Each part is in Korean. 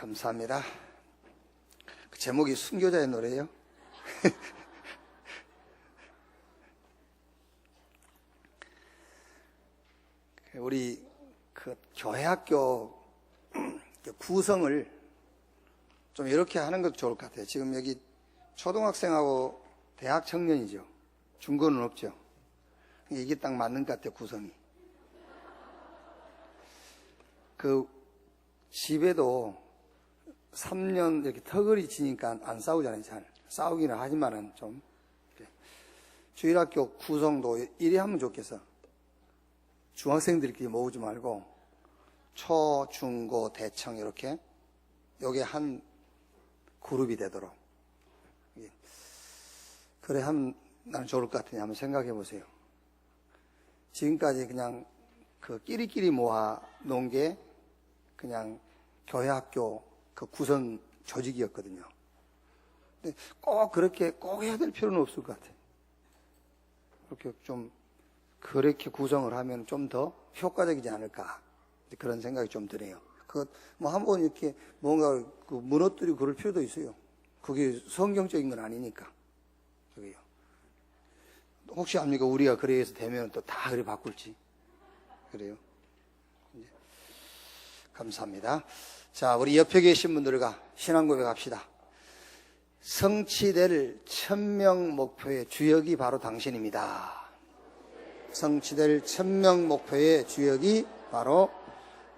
감사합니다. 그 제목이 순교자의 노래예요. 우리 그 교회 학교 구성을 좀 이렇게 하는 것도 좋을 것 같아요. 지금 여기 초등학생하고 대학 청년이죠. 중고는 없죠. 이게 딱 맞는 것 같아요, 구성이. 그 집에도 3년 이렇게 터거리 지니까 안 싸우잖아요. 잘 싸우기는 하지만은 좀 주일학교 구성도 이래 하면 좋겠어. 중학생들끼리 모으지 말고 초, 중, 고, 대청 이렇게 요게 한 그룹이 되도록 그래 하면 나는 좋을 것 같으니 한번 생각해 보세요. 지금까지 그냥 그 끼리끼리 모아 놓은 게 그냥 교회 학교 그 구성 조직이었거든요. 근데 꼭 그렇게 꼭 해야 될 필요는 없을 것 같아요. 그렇게 좀 그렇게 구성을 하면 좀 더 효과적이지 않을까 그런 생각이 좀 드네요. 그 뭐 한번 이렇게 뭔가 그 무너뜨리고 그럴 필요도 있어요. 그게 성경적인 건 아니니까. 저기요. 혹시 압니까? 우리가 그래 해서 되면 또 다 그래 바꿀지. 그래요. 감사합니다. 자, 우리 옆에 계신 분들과 신앙 고백합시다. 성취될 1000명 목표의 주역이 바로 당신입니다. 성취될 1000명 목표의 주역이 바로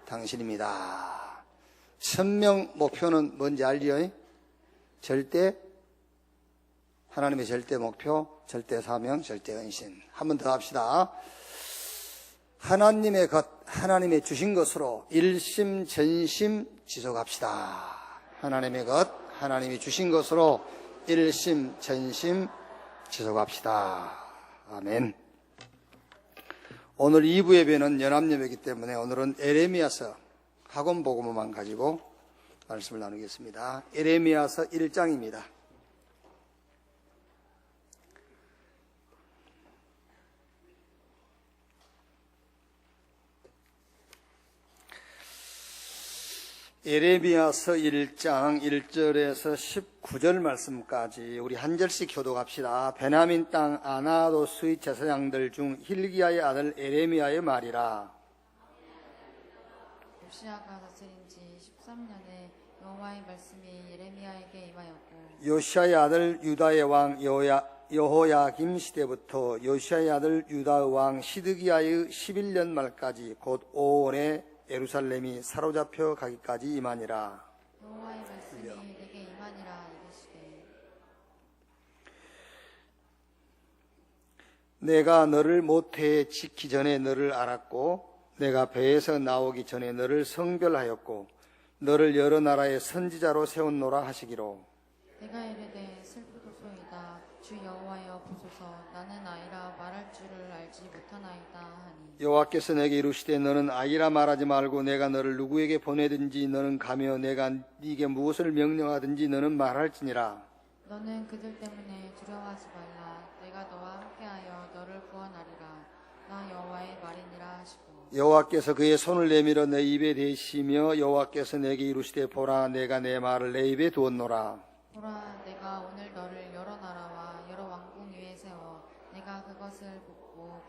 당신입니다. 1000명 목표는 뭔지 알죠? 절대, 하나님의 절대 목표, 절대 사명, 절대 헌신. 한 번 더 합시다. 하나님의 것, 하나님의 주신 것으로 일심 전심 지속합시다. 하나님의 것, 하나님이 주신 것으로 일심 전심 지속합시다. 아멘. 오늘 2부 예배는 연합예배이기 때문에 오늘은 에레미야서 학원 복음만 가지고 말씀을 나누겠습니다. 에레미야서 1장입니다. 에레미야서 1장 1절에서 19절 말씀까지 우리 한 절씩 교독합시다. 베냐민 땅 아나도스의 제사장들 중 hil기야의 아들 에레미야의 말이라. 요시야가 다스린 지 13년에 여호와의 말씀이 예레미야에게 임하였고, 요시야의 아들 유다의 왕 여호야김 시대부터 요시야의 아들 유다의 왕 시드기야의 11년 말까지 곧 5월에 예루살렘이 사로잡혀 가기까지 임하니라. 여호와의 말씀이 내게 임하니라 이르시되, 내가 너를 모태에 짓기 전에 너를 알았고 내가 배에서 나오기 전에 너를 성별하였고 너를 여러 나라의 선지자로 세웠노라 하시기로. 내가 이르되 슬프도소이다. 주 여호와여 보소서. 나는 아이라 말할 줄을 알지 못하나이다 하니, 여호와께서 내게 이르시되 너는 아이라 말하지 말고 내가 너를 누구에게 보내든지 너는 가며 내가 네게 무엇을 명령하든지 너는 말할지니라. 너는 그들 때문에 두려워하지 말라. 내가 너와 함께하여 너를 구원하리라. 나 여호와의 말이니라 하시고, 여호와께서 그의 손을 내밀어 내 입에 대시며 여호와께서 내게 이르시되 보라 내가 내 말을 내 입에 두었노라. 보라, 내가 오늘 너를 여러 나라와 여러 왕궁 위에 세워 내가 그것을 볶고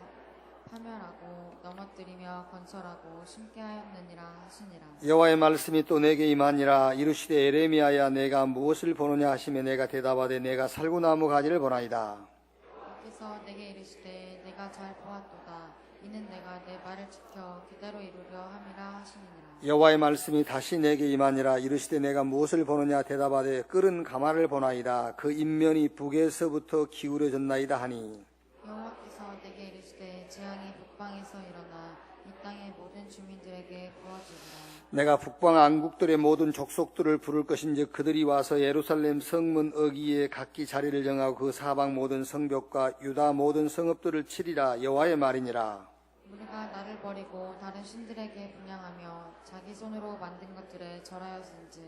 파멸하고 넘어뜨리며 건설하고 심게 하였느니라 하시니라. 여호와의 말씀이 또 내게 임하니라. 이르시되 에레미야야 내가 무엇을 보느냐 하시며 내가 대답하되 내가 살구나무 가지를 보나이다. 여호와께서 내게 이르시되 내가 잘 보았도다. 이는 내가 내 말을 지켜 그대로 이루려 함이라 하시니라. 여호와의 말씀이 다시 내게 임하니라. 이르시되 내가 무엇을 보느냐 대답하되 끓은 가마를 보나이다. 그 인면이 북에서부터 기울어졌나이다 하니, 여호와께서 내게 이르시되 재앙이 북방에서 일어나 이 땅의 모든 주민들에게 부어지리라. 내가 북방 안국들의 모든 족속들을 부를 것인즉 그들이 와서 예루살렘 성문 어귀에 각기 자리를 정하고 그 사방 모든 성벽과 유다 모든 성읍들을 치리라. 여호와의 말이니라. 우리가 나를 버리고 다른 신들에게 분향하며 자기 손으로 만든 것들에 절하였은즉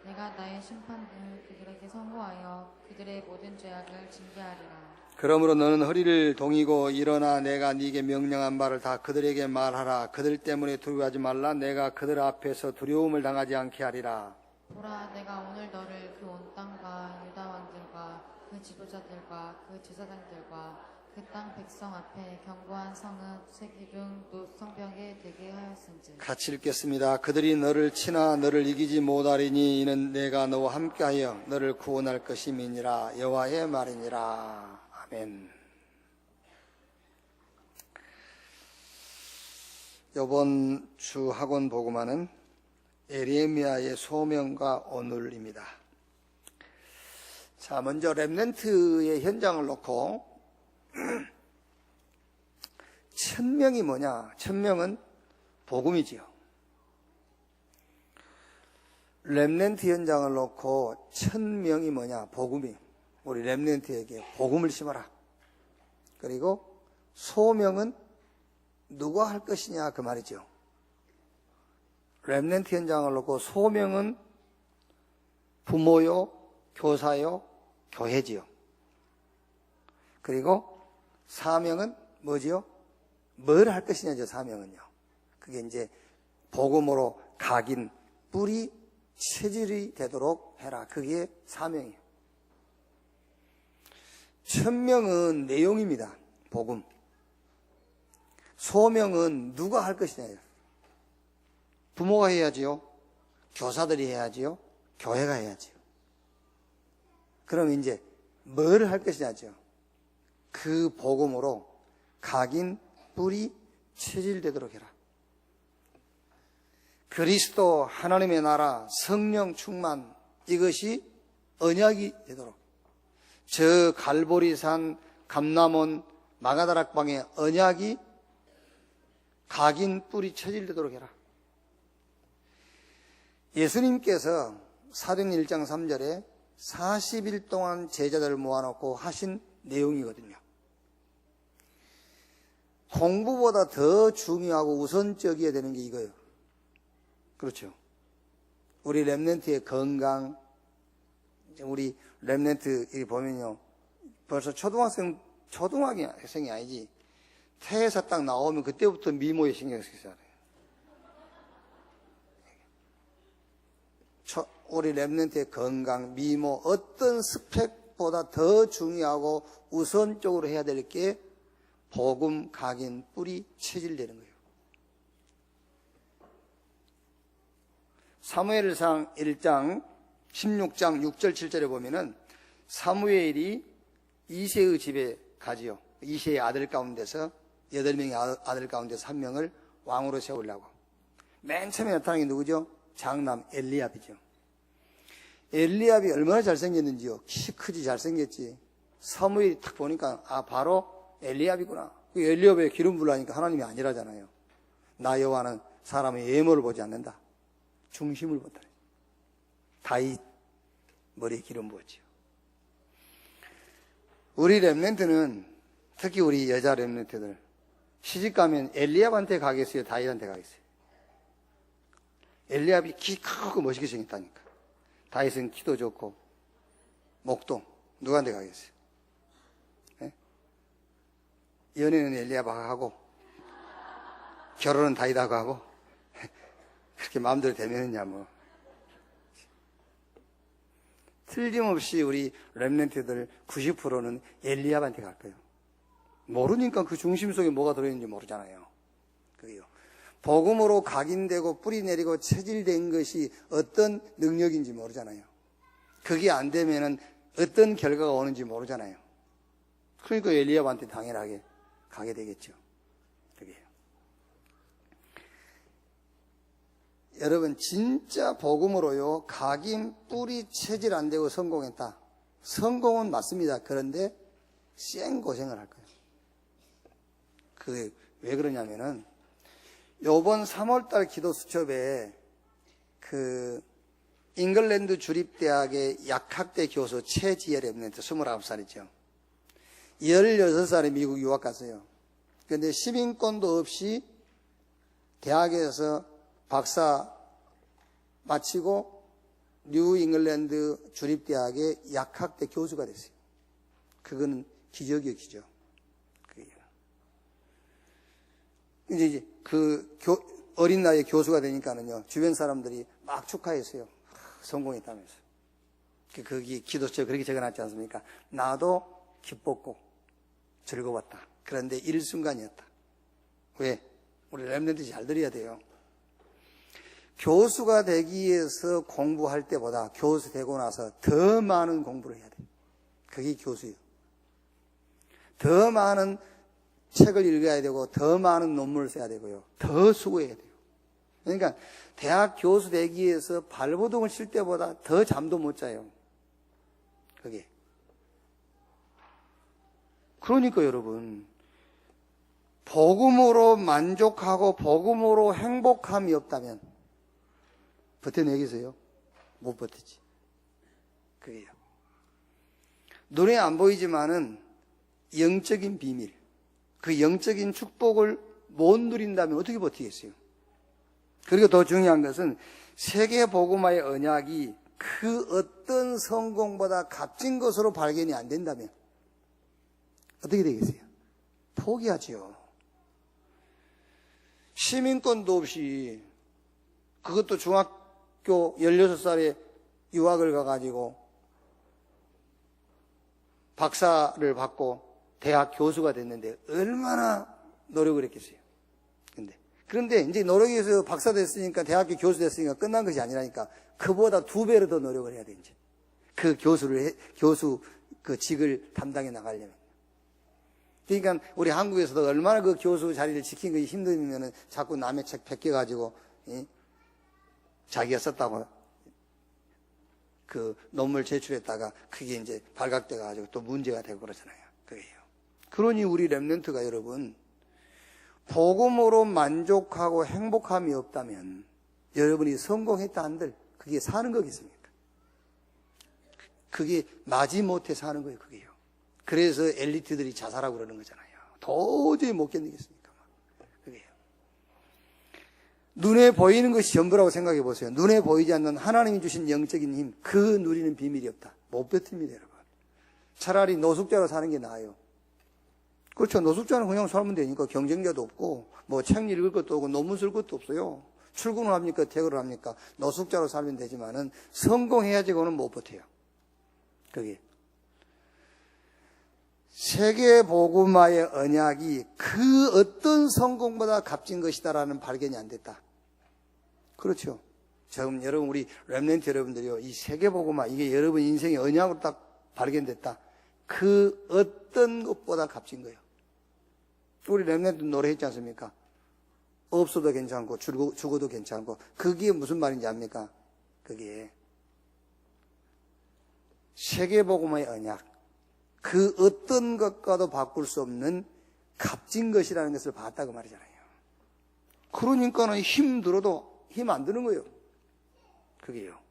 내가 나의 심판을 그들에게 선고하여 그들의 모든 죄악을 징계하리라. 그러므로 너는 허리를 동이고 일어나 내가 네게 명령한 바를 다 그들에게 말하라. 그들 때문에 두려워하지 말라. 내가 그들 앞에서 두려움을 당하지 않게 하리라. 보라, 내가 오늘 너를 그 온 땅과 유다 왕들과 그 지도자들과 그 제사장들과 그 땅 백성 앞에 견고한 성읍 새 기둥 또 성벽에 되게 하였은지. 같이 읽겠습니다. 그들이 너를 치나 너를 이기지 못하리니 이는 내가 너와 함께하여 너를 구원할 것임이니라. 여호와의 말이니라. 아멘. 이번 주 학원 복음화는 에레미야의 소명과 오늘입니다. 자, 먼저 렘넌트의 현장을 놓고 1000명이 뭐냐? 1000명은 복음이지요. 렘넌트 현장을 놓고 1000명이 뭐냐? 복음이. 우리 렘넌트에게 복음을 심어라. 그리고 소명은 누가 할 것이냐 그 말이죠. 렘넌트 현장을 놓고 소명은 부모요, 교사요, 교회지요. 그리고 사명은 뭐지요? 뭘 할 것이냐죠, 사명은요. 그게 이제 복음으로 각인, 뿌리, 체질이 되도록 해라. 그게 사명이에요. 1000명은 내용입니다. 복음. 소명은 누가 할 것이냐. 부모가 해야지요. 교사들이 해야지요. 교회가 해야지요. 그럼 이제 뭘 할 것이냐죠. 그 복음으로 각인, 뿌리, 체질되도록 해라. 그리스도 하나님의 나라, 성령 충만, 이것이 언약이 되도록. 저 갈보리산, 감람원, 마가다락방의 언약이 각인, 뿌리, 체질되도록 해라. 예수님께서 사도행전 1장 3절에 40일 동안 제자들을 모아놓고 하신 내용이거든요. 공부보다 더 중요하고 우선적이어야 되는 게 이거예요. 그렇죠. 우리 렘넌트의 건강, 우리 렘넌트 보면요, 벌써 초등학생이 아니지. 태에서 딱 나오면 그때부터 미모에 신경 쓰잖아요. 우리 렘넌트의 건강, 미모, 어떤 스펙보다 더 중요하고 우선적으로 해야 될 게 복음, 각인, 뿌리, 체질되는 거예요. 사무엘상 1장 16장 6절 7절에 보면은 사무엘이 이새의 집에 가지요. 이새의 아들 가운데서 8명의 아들 가운데서 1명을 왕으로 세우려고. 맨 처음에 나타난 게 누구죠? 장남 엘리압이죠. 엘리압이 얼마나 잘생겼는지요. 키 크지 잘생겼지. 사무엘이 딱 보니까 바로 엘리압이구나. 엘리압에 기름 부으라니까 하나님이 아니라잖아요. 나 여호와는 사람의 외모를 보지 않는다. 중심을 본다. 다윗 머리에 기름 부었지요. 우리 렘넌트는 특히 우리 여자 렘넌트들 시집가면 엘리압한테 가겠어요? 다윗한테 가겠어요? 엘리압이 키 크고 멋있게 생겼다니까. 다윗은 키도 좋고 목동. 누구한테 가겠어요? 네? 연애는 엘리압하고 하고 결혼은 다윗하고 하고 그렇게 마음대로 되면은야 뭐. 틀림없이 우리 렘넌트들 90%는 엘리압한테 갈 거예요. 모르니까 그 중심 속에 뭐가 들어있는지 모르잖아요. 그게요. 복음으로 각인되고 뿌리 내리고 체질된 것이 어떤 능력인지 모르잖아요. 그게 안 되면은 어떤 결과가 오는지 모르잖아요. 그러니까 엘리압한테 당연하게 가게 되겠죠. 그게요. 여러분 진짜 복음으로요 각인 뿌리 체질 안 되고 성공했다. 성공은 맞습니다. 그런데 쌩 고생을 할 거예요. 그게 왜 그러냐면은 요번 3월달 기도 수첩에 그 잉글랜드 주립대학의 약학대 교수 최지혜 렘넌트 29살이죠. 16살에 미국 유학 갔어요. 그런데 시민권도 없이 대학에서 박사 마치고 뉴 잉글랜드 주립대학의 약학대 교수가 됐어요. 그거는 기적이요, 기적. 이제 어린 나이에 교수가 되니까는요, 주변 사람들이 막 축하했어요. 성공했다면서. 거기 기도처에 그렇게 적어놨지 않습니까? 나도 기뻤고 즐거웠다. 그런데 일순간이었다. 왜? 우리 렘넌트 잘 들어야 돼요. 교수가 되기 위해서 공부할 때보다 교수 되고 나서 더 많은 공부를 해야 돼요. 그게 교수예요. 더 많은 책을 읽어야 되고 더 많은 논문을 써야 되고요. 더 수고해야 돼요. 그러니까 대학 교수 되기 위해서 발버둥을 칠 때보다 더 잠도 못 자요. 그게. 그러니까 여러분, 복음으로 만족하고 복음으로 행복함이 없다면 버텨내겠어요? 못 버티지. 그게요. 눈에 안 보이지만은 영적인 비밀, 그 영적인 축복을 못 누린다면 어떻게 버티겠어요? 그리고 더 중요한 것은 세계 복음화의 언약이 그 어떤 성공보다 값진 것으로 발견이 안 된다면 어떻게 되겠어요? 포기하지요. 시민권도 없이, 그것도 중학교 16살에 유학을 가가지고 박사를 받고 대학 교수가 됐는데 얼마나 노력을 했겠어요. 그런데 이제 노력해서 박사 됐으니까, 대학교 교수 됐으니까 끝난 것이 아니라니까, 그보다 2배로 더 노력을 해야 돼, 이제. 그 교수 그 직을 담당해 나가려면. 그러니까 우리 한국에서도 얼마나 그 교수 자리를 지킨 것이 힘들면은 자꾸 남의 책 베껴가지고, 자기가 썼다고 그 논문을 제출했다가 그게 이제 발각돼가지고 또 문제가 되고 그러잖아요. 그게요. 그러니 우리 렘넌트가 여러분, 복음으로 만족하고 행복함이 없다면 여러분이 성공했다 한들 그게 사는 거겠습니까? 그게 마지못해 사는 거예요. 그게요. 그래서 엘리트들이 자살하고 그러는 거잖아요. 도저히 못 견디겠습니까? 그게요. 눈에 보이는 것이 전부라고 생각해 보세요. 눈에 보이지 않는 하나님이 주신 영적인 힘, 그 누리는 비밀이 없다. 못 버팁니다, 여러분. 차라리 노숙자로 사는 게 나아요. 그렇죠. 노숙자는 그냥 살면 되니까 경쟁자도 없고, 뭐 책 읽을 것도 없고, 논문 쓸 것도 없어요. 출근을 합니까? 퇴근을 합니까? 노숙자로 살면 되지만은 성공해야지 그거는 못 버텨요. 그게. 세계 복음화의 언약이 그 어떤 성공보다 값진 것이다라는 발견이 안 됐다. 그렇죠. 지금 여러분, 우리 렘넌트 여러분들이요, 이 세계 복음화, 이게 여러분 인생의 언약으로 딱 발견됐다. 그 어떤 것보다 값진 거예요. 우리 렘넌트 노래했지 않습니까? 없어도 괜찮고 죽어도 괜찮고. 그게 무슨 말인지 압니까? 그게 세계복음의 언약, 그 어떤 것과도 바꿀 수 없는 값진 것이라는 것을 봤다고 말이잖아요. 그러니까는 힘들어도 힘 안 드는 거예요. 그게요.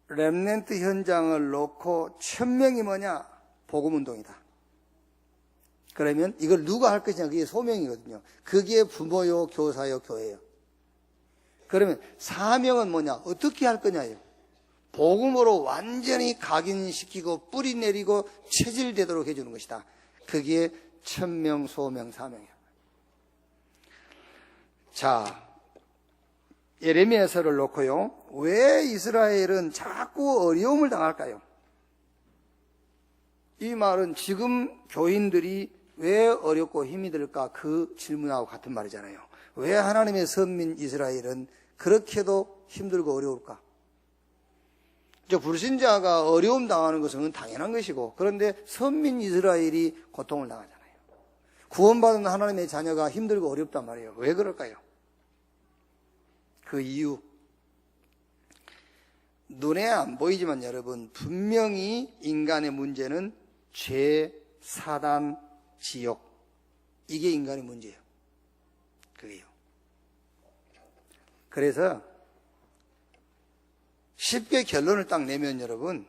렘넌트 현장을 놓고 1000명이 뭐냐? 복음운동이다. 그러면 이걸 누가 할 것이냐? 그게 소명이거든요. 그게 부모요, 교사요, 교회요. 그러면 사명은 뭐냐? 어떻게 할 거냐요? 복음으로 완전히 각인시키고 뿌리 내리고 체질되도록 해주는 것이다. 그게 천명, 소명, 사명이야. 자, 예레미야서를 놓고요. 왜 이스라엘은 자꾸 어려움을 당할까요? 이 말은 지금 교인들이 왜 어렵고 힘이 들까? 그 질문하고 같은 말이잖아요. 왜 하나님의 선민 이스라엘은 그렇게도 힘들고 어려울까? 불신자가 어려움 당하는 것은 당연한 것이고, 그런데 선민 이스라엘이 고통을 당하잖아요. 구원받은 하나님의 자녀가 힘들고 어렵단 말이에요. 왜 그럴까요? 그 이유, 눈에 안 보이지만 여러분, 분명히 인간의 문제는 죄, 사단, 지옥, 이게 인간의 문제예요. 그게요. 그래서 쉽게 결론을 딱 내면 여러분,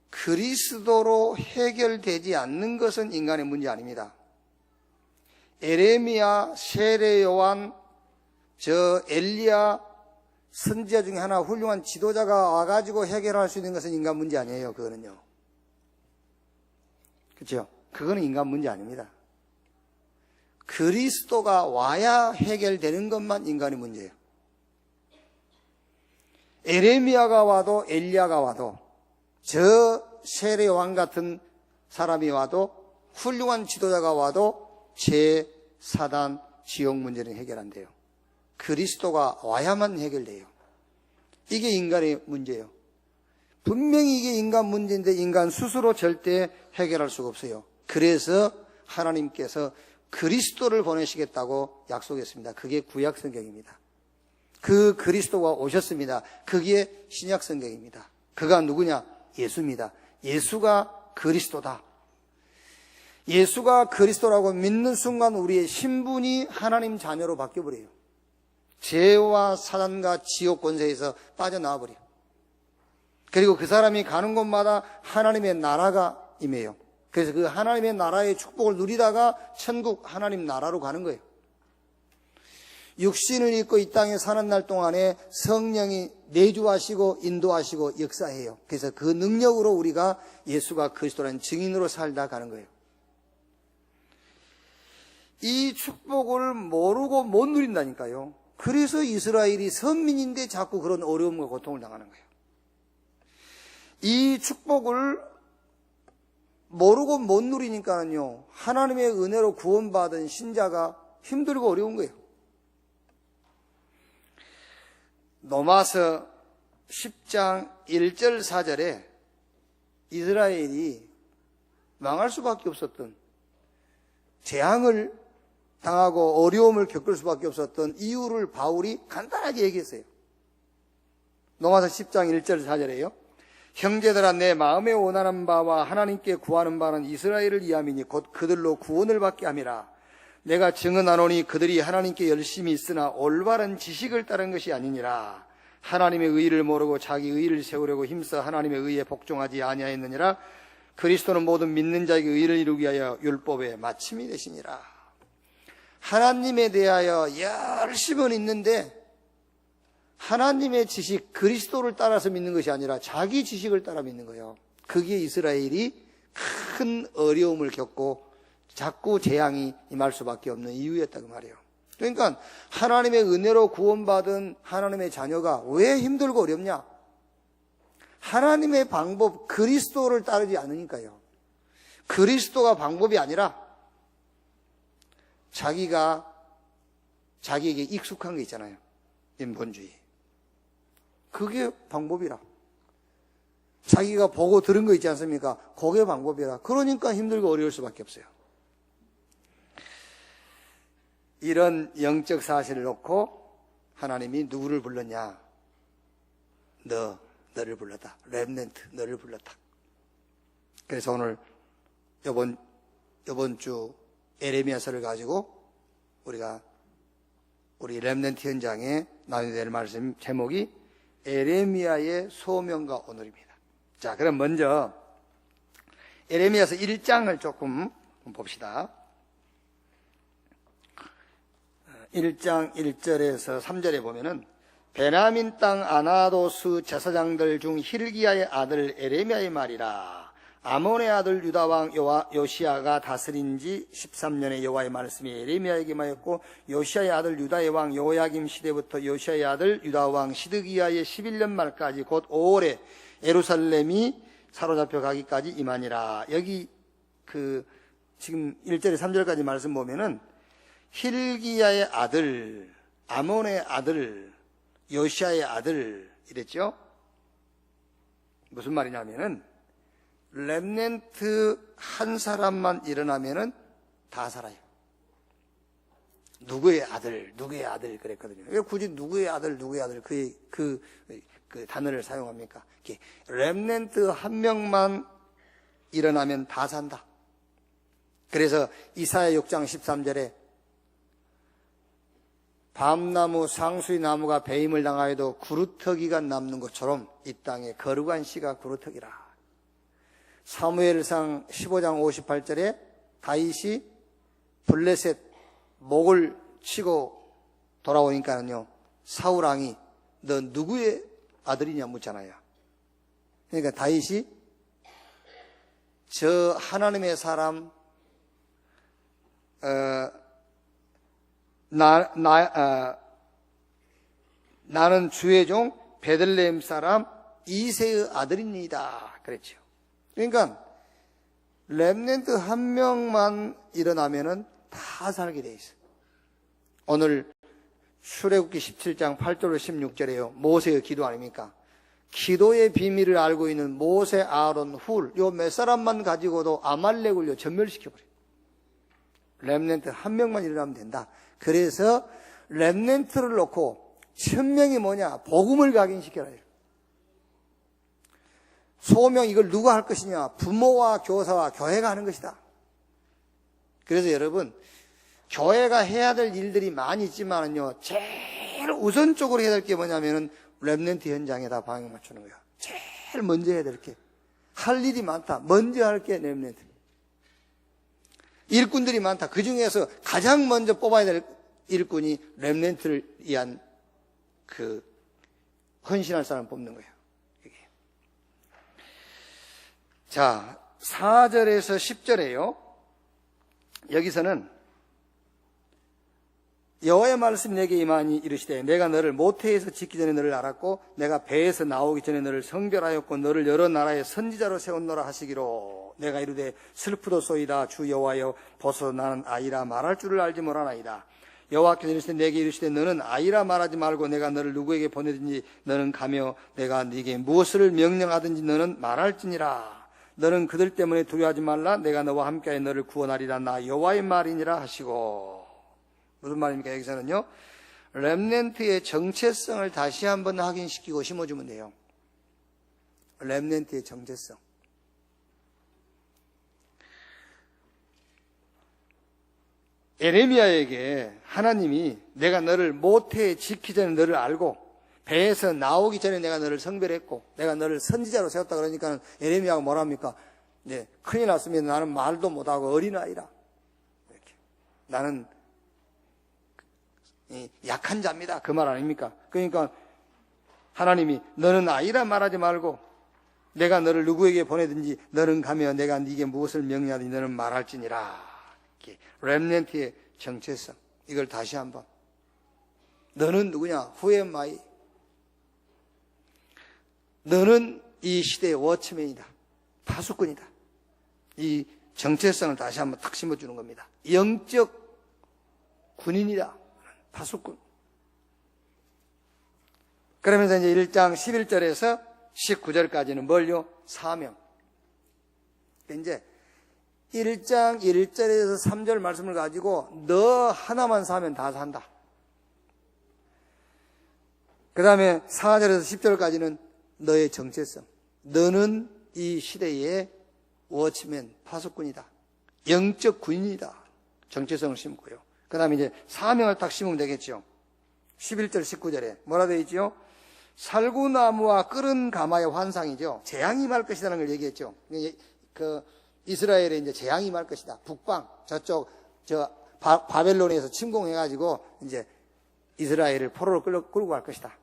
그리스도로 해결되지 않는 것은 인간의 문제 아닙니다. 에레미야, 세례 요한, 엘리야 선지자 중에 하나 훌륭한 지도자가 와가지고 해결할 수 있는 것은 인간 문제 아니에요. 그거는요. 그렇죠? 그거는 인간 문제 아닙니다. 그 그리스도가 와야 해결되는 것만 인간의 문제예요. 에레미야가 와도 엘리야가 와도 저 세례 왕 같은 사람이 와도 훌륭한 지도자가 와도 죄, 사단, 지옥 문제는 해결 안 돼요. 그리스도가 와야만 해결돼요. 이게 인간의 문제예요. 분명히 이게 인간 문제인데 인간 스스로 절대 해결할 수가 없어요. 그래서 하나님께서 그리스도를 보내시겠다고 약속했습니다. 그게 구약 성경입니다. 그 그리스도가 오셨습니다. 그게 신약 성경입니다. 그가 누구냐? 예수입니다. 예수가 그리스도다. 예수가 그리스도라고 믿는 순간 우리의 신분이 하나님 자녀로 바뀌어버려요. 죄와 사단과 지옥 권세에서 빠져나와 버려요. 그리고 그 사람이 가는 곳마다 하나님의 나라가 임해요. 그래서 그 하나님의 나라의 축복을 누리다가 천국 하나님 나라로 가는 거예요. 육신을 입고 이 땅에 사는 날 동안에 성령이 내주하시고 인도하시고 역사해요. 그래서 그 능력으로 우리가 예수가 그리스도라는 증인으로 살다 가는 거예요. 이 축복을 모르고 못 누린다니까요. 그래서 이스라엘이 선민인데 자꾸 그런 어려움과 고통을 당하는 거예요. 이 축복을 모르고 못 누리니까요, 하나님의 은혜로 구원받은 신자가 힘들고 어려운 거예요. 로마서 10장 1절 4절에 이스라엘이 망할 수밖에 없었던, 재앙을 당하고 어려움을 겪을 수밖에 없었던 이유를 바울이 간단하게 얘기했어요. 로마서 10장 1절 4절에요. 형제들아, 내 마음에 원하는 바와 하나님께 구하는 바는 이스라엘을 위함이니 곧 그들로 구원을 받게 함이라. 내가 증언하노니 그들이 하나님께 열심히 있으나 올바른 지식을 따른 것이 아니니라. 하나님의 의의를 모르고 자기 의의를 세우려고 힘써 하나님의 의의에 복종하지 아니하였느니라. 그리스도는 모든 믿는 자에게 의의를 이루기 위하여 율법의 마침이 되시니라. 하나님에 대하여 열심은 있는데 하나님의 지식, 그리스도를 따라서 믿는 것이 아니라 자기 지식을 따라 믿는 거예요. 그게 이스라엘이 큰 어려움을 겪고 자꾸 재앙이 임할 수밖에 없는 이유였다고 말이에요. 그러니까 하나님의 은혜로 구원받은 하나님의 자녀가 왜 힘들고 어렵냐? 하나님의 방법, 그리스도를 따르지 않으니까요. 그리스도가 방법이 아니라 자기에게 익숙한 게 있잖아요. 인본주의. 그게 방법이라. 자기가 보고 들은 거 있지 않습니까? 그게 방법이라. 그러니까 힘들고 어려울 수밖에 없어요. 이런 영적 사실을 놓고 하나님이 누구를 불렀냐? 너를 불렀다. 렘넌트, 너를 불렀다. 그래서 오늘 이번 주 에레미야서를 가지고 우리 렘넌트 현장에 나눠야 될 말씀 제목이 에레미야의 소명과 오늘입니다. 자, 그럼 먼저 에레미야서 1장을 조금 봅시다. 1장 1절에서 3절에 보면은 베냐민 땅 아나도스 제사장들 중 hil기야의 아들 에레미야의 말이라. 아몬의 아들 유다 왕 요시야가 다스린 지 13년의 여호와의 말씀이 에레미야에게 임하였고 요시야의 아들 유다의 왕 요야김 시대부터 요시야의 아들 유다 왕 시드기야의 11년 말까지 곧 5월에 예루살렘이 사로잡혀 가기까지 임하니라. 여기 지금 1절에 3절까지 말씀 보면은 hil기야의 아들, 아몬의 아들, 요시야의 아들 이랬죠. 무슨 말이냐면은 렘넌트 한 사람만 일어나면은 다 살아요. 누구의 아들 그랬거든요. 왜 굳이 누구의 아들 그 단어를 사용합니까? 렘넌트 한 명만 일어나면 다 산다. 그래서 이사야 6장 13절에 밤나무 상수의 나무가 배임을 당하여도 구루터기가 남는 것처럼 이 땅에 거룩한 씨가 구루터기라. 사무엘상 15장 58절에 다윗이 블레셋 목을 치고 돌아오니까는요, 사울왕이 너 누구의 아들이냐 묻잖아요. 그러니까 다윗이 저 하나님의 사람 나는 주의 종 베들레헴 사람 이새의 아들입니다. 그랬죠. 그러니까 렘넌트 한 명만 일어나면은 다 살게 돼 있어요. 오늘 출애굽기 17장 8절로 16절에요. 모세의 기도 아닙니까? 기도의 비밀을 알고 있는 모세, 아론, 훌, 요 몇 사람만 가지고도 아말렉을 전멸시켜버려요. 렘넌트 한 명만 일어나면 된다. 그래서 렘넌트를 놓고 천명이 뭐냐? 복음을 각인시켜라. 소명 이걸 누가 할 것이냐? 부모와 교사와 교회가 하는 것이다. 그래서 여러분, 교회가 해야 될 일들이 많이 있지만은요, 제일 우선적으로 해야 될 게 뭐냐면은 렘넌트 현장에다 방향 맞추는 거야. 제일 먼저 해야 될 게. 할 일이 많다. 먼저 할 게 렘넌트. 일꾼들이 많다. 그 중에서 가장 먼저 뽑아야 될 일꾼이 렘넌트를 위한 그 헌신할 사람 뽑는 거예요. 이게. 자, 4절에서 10절에요. 여기서는 여호와의 말씀 내게 임하니 이르시되 내가 너를 모태에서 짓기 전에 너를 알았고 내가 배에서 나오기 전에 너를 성별하였고 너를 여러 나라의 선지자로 세웠노라 하시기로 내가 이르되 슬프도소이다 주 여호와여 보소 나는 아이라 말할 줄을 알지 못하나이다. 여호와께서 이르시되 내게 이르시되 너는 아이라 말하지 말고 내가 너를 누구에게 보내든지 너는 가며 내가 네게 무엇을 명령하든지 너는 말할지니라. 너는 그들 때문에 두려워하지 말라. 내가 너와 함께하여 너를 구원하리라. 나 여호와의 말이니라 하시고. 무슨 말입니까? 여기서는요, 렘넌트의 정체성을 다시 한번 확인시키고 심어주면 돼요. 렘넌트의 정체성. 에레미야에게 하나님이 내가 너를 모태에 짓기 전에 너를 알고 배에서 나오기 전에 내가 너를 성별했고 내가 너를 선지자로 세웠다 그러니까 에레미야가 뭐랍니까? 네, 큰일 났으면 나는 말도 못하고 어린아이라. 이렇게. 나는 약한 자입니다. 그 말 아닙니까? 그러니까 하나님이 너는 아이라 말하지 말고 내가 너를 누구에게 보내든지 너는 가며 내가 네게 무엇을 명령하든지 너는 말할지니라. 렘넌트의 정체성. 이걸 다시 한번. 너는 누구냐? Who am I? 너는 이 시대의 워치맨이다. 파수꾼이다. 이 정체성을 다시 한번 탁 심어주는 겁니다. 영적 군인이다. 파수꾼. 그러면서 이제 1장 11절에서 19절까지는 뭘요? 사명. 이제 1장 1절에서 3절 말씀을 가지고 너 하나만 사면 다 산다. 그 다음에 4절에서 10절까지는 너의 정체성. 너는 이 시대의 워치맨, 파수꾼이다. 영적 군인이다. 정체성을 심고요. 그 다음에 이제 사명을 딱 심으면 되겠죠. 11절, 19절에 뭐라 되어 있죠? 살구나무와 끓은 가마의 환상이죠. 재앙이 임할 것이라는 걸 얘기했죠. 그 이스라엘에 이제 재앙이 임할 것이다. 북방 저쪽 바벨론에서 침공해가지고 이제 이스라엘을 포로로 끌고 갈 것이다.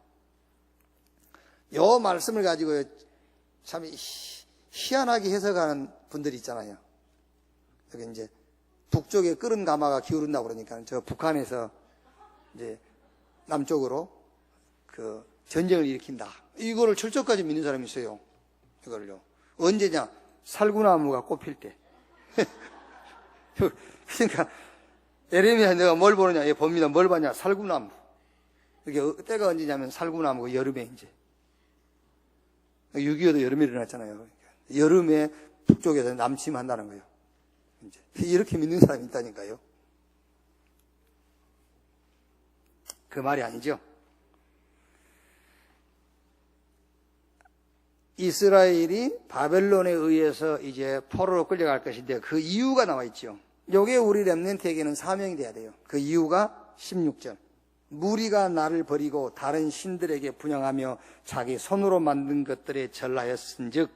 요 말씀을 가지고 참 희한하게 해석하는 분들이 있잖아요. 여기 이제 북쪽에 끓은 가마가 기울은다고 그러니까 저 북한에서 이제 남쪽으로 그 전쟁을 일으킨다. 이거를 철저까지 믿는 사람이 있어요. 이걸요. 언제냐? 살구나무가 꽃필 때. 그러니까 에레미야 내가 뭘 보느냐? 얘 봅니다. 뭘 봤냐? 살구나무. 이게 때가 언제냐면 살구나무가 여름에 이제. 6.25도 여름에 일어났잖아요. 여름에 북쪽에서 남침한다는 거예요. 이제 이렇게 믿는 사람이 있다니까요. 그 말이 아니죠. 이스라엘이 바벨론에 의해서 이제 포로로 끌려갈 것인데 그 이유가 나와 있죠. 요게 우리 렘넌트에게는 사명이 돼야 돼요. 그 이유가 16절. 무리가 나를 버리고 다른 신들에게 분향하며 자기 손으로 만든 것들에 절하였은즉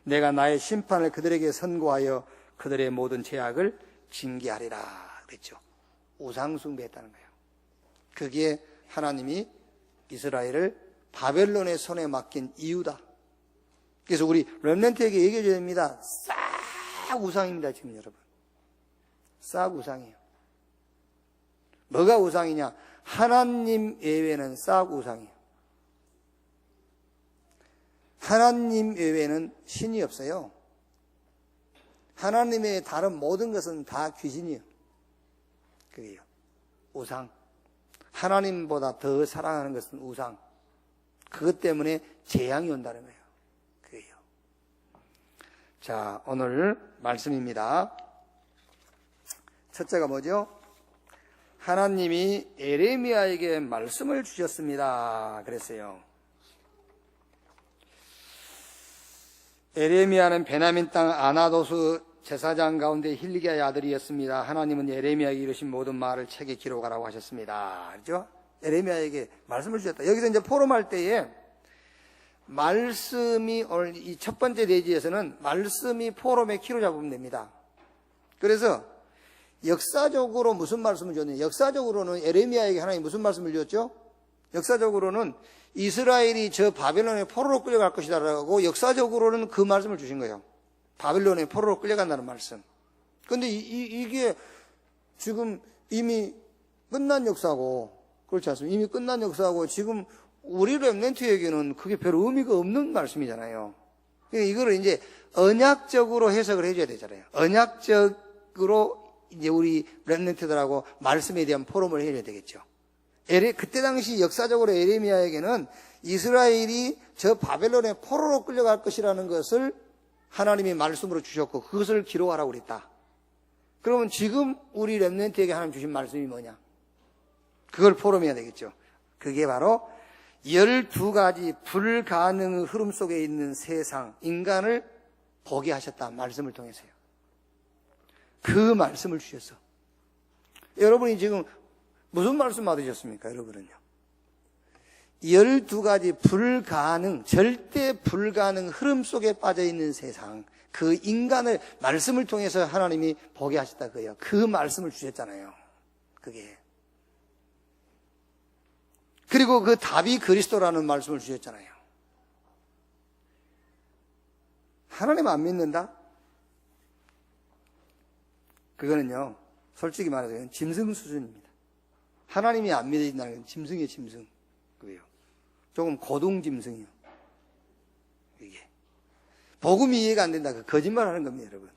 내가 나의 심판을 그들에게 선고하여 그들의 모든 죄악을 징계하리라 그랬죠. 우상 숭배했다는 거예요. 그게 하나님이 이스라엘을 바벨론의 손에 맡긴 이유다. 그래서 우리 렘넌트에게 얘기해 줘야 됩니다. 싹 우상입니다. 지금 여러분 싹 우상이에요. 뭐가 우상이냐? 하나님 외에는 싹 우상이에요. 하나님 외에는 신이 없어요. 하나님 외에 다른 모든 것은 다 귀신이에요. 그게요. 우상. 하나님보다 더 사랑하는 것은 우상. 그것 때문에 재앙이 온다는 거예요. 그게요. 자, 오늘 말씀입니다. 첫째가 뭐죠? 하나님이 에레미야에게 말씀을 주셨습니다. 그랬어요. 에레미야는 베냐민 땅 아나도스 제사장 가운데 hil기야의 아들이었습니다. 하나님은 에레미야에게 이르신 모든 말을 책에 기록하라고 하셨습니다. 그렇죠? 에레미야에게 말씀을 주셨다. 여기서 이제 포럼할 때에 말씀이 오늘 이 첫 번째 대지에서는 말씀이 포럼의 키로 잡으면 됩니다. 그래서 역사적으로 무슨 말씀을 주었느냐? 역사적으로는 에레미야에게 하나님이 무슨 말씀을 주었죠? 역사적으로는 이스라엘이 저 바벨론의 포로로 끌려갈 것이다라고 역사적으로는 그 말씀을 주신 거예요. 바벨론의 포로로 끌려간다는 말씀. 그런데 이게 지금 이미 끝난 역사고, 그렇지 않습니까? 이미 끝난 역사고 지금 우리 렘넌트에게는 그게 별로 의미가 없는 말씀이잖아요. 그러니까 이거를 이제 언약적으로 해석을 해줘야 되잖아요. 언약적으로 이제 우리 렘넌트들하고 말씀에 대한 포럼을 해야 되겠죠. 그때 당시 역사적으로 에레미야에게는 이스라엘이 저 바벨론의 포로로 끌려갈 것이라는 것을 하나님이 말씀으로 주셨고 그것을 기록하라고 그랬다. 그러면 지금 우리 렘넌트에게 하나님 주신 말씀이 뭐냐? 그걸 포럼해야 되겠죠. 그게 바로 12가지 불가능의 흐름 속에 있는 세상, 인간을 보게 하셨다. 말씀을 통해서요. 그 말씀을 주셨어. 여러분이 지금 무슨 말씀 받으셨습니까? 여러분은요. 12가지 불가능, 절대 불가능 흐름 속에 빠져 있는 세상, 그 인간을 말씀을 통해서 하나님이 보게 하셨다 그예요. 그 말씀을 주셨잖아요. 그게. 그리고 그 답이 그리스도라는 말씀을 주셨잖아요. 하나님 안 믿는다? 그거는요, 솔직히 말해서 짐승 수준입니다. 하나님이 안 믿어진다는 건 짐승이에요, 짐승. 그래요. 조금 고등 짐승이요. 이게. 복음이 이해가 안 된다. 그 거짓말 하는 겁니다, 여러분.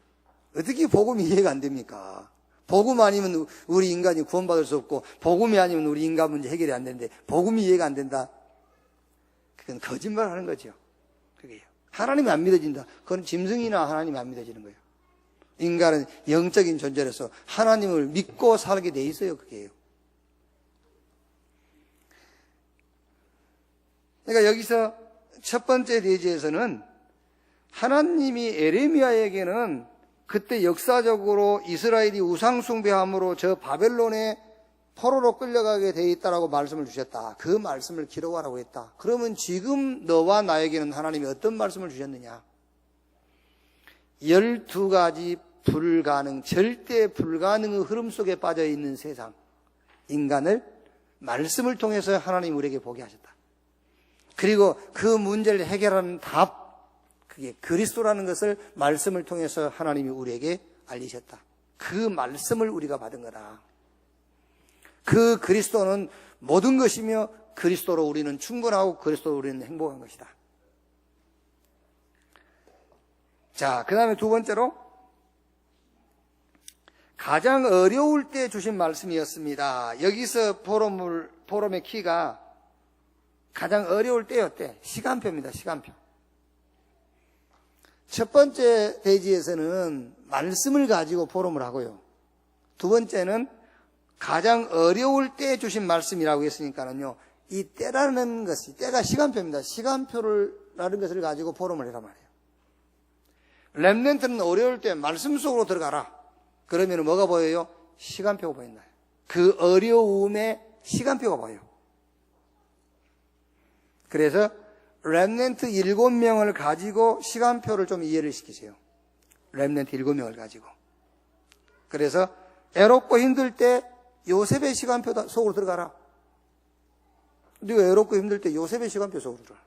어떻게 복음이 이해가 안 됩니까? 복음 아니면 우리 인간이 구원받을 수 없고, 복음이 아니면 우리 인간 문제 해결이 안 되는데, 복음이 이해가 안 된다? 그건 거짓말 하는 거죠. 그게요. 하나님이 안 믿어진다. 그건 짐승이나 하나님이 안 믿어지는 거예요. 인간은 영적인 존재로서 하나님을 믿고 살게 돼 있어요, 그게요. 그러니까 여기서 첫 번째 대지에서는 하나님이 에레미야에게는 그때 역사적으로 이스라엘이 우상숭배함으로 저 바벨론의 포로로 끌려가게 돼 있다라고 말씀을 주셨다. 그 말씀을 기록하라고 했다. 그러면 지금 너와 나에게는 하나님이 어떤 말씀을 주셨느냐? 12가지 불가능, 절대 불가능의 흐름 속에 빠져 있는 세상, 인간을 말씀을 통해서 하나님 우리에게 보게 하셨다. 그리고 그 문제를 해결하는 답, 그게 그리스도라는 것을 말씀을 통해서 하나님이 우리에게 알리셨다. 그 말씀을 우리가 받은 거다. 그 그리스도는 모든 것이며 그리스도로 우리는 충분하고 그리스도로 우리는 행복한 것이다. 자, 그 다음에 두 번째로 가장 어려울 때 주신 말씀이었습니다. 여기서 포럼의 키가 가장 어려울 때였대. 시간표입니다. 시간표. 첫 번째 페이지에서는 말씀을 가지고 포럼을 하고요. 두 번째는 가장 어려울 때 주신 말씀이라고 했으니까는요. 이 때라는 것이, 때가 시간표입니다. 시간표라는 것을 가지고 포럼을 해란 말이에요. 렘넌트는 어려울 때 말씀 속으로 들어가라. 그러면 뭐가 보여요? 시간표가 보인다. 그 어려움의 시간표가 보여요. 그래서 렘넌트 7명을 가지고 시간표를 좀 이해를 시키세요. 렘넌트 7명을 가지고. 그래서 애롭고 힘들 때 요셉의 시간표 속으로 들어가라. 네가 애롭고 힘들 때 요셉의 시간표 속으로 들어가.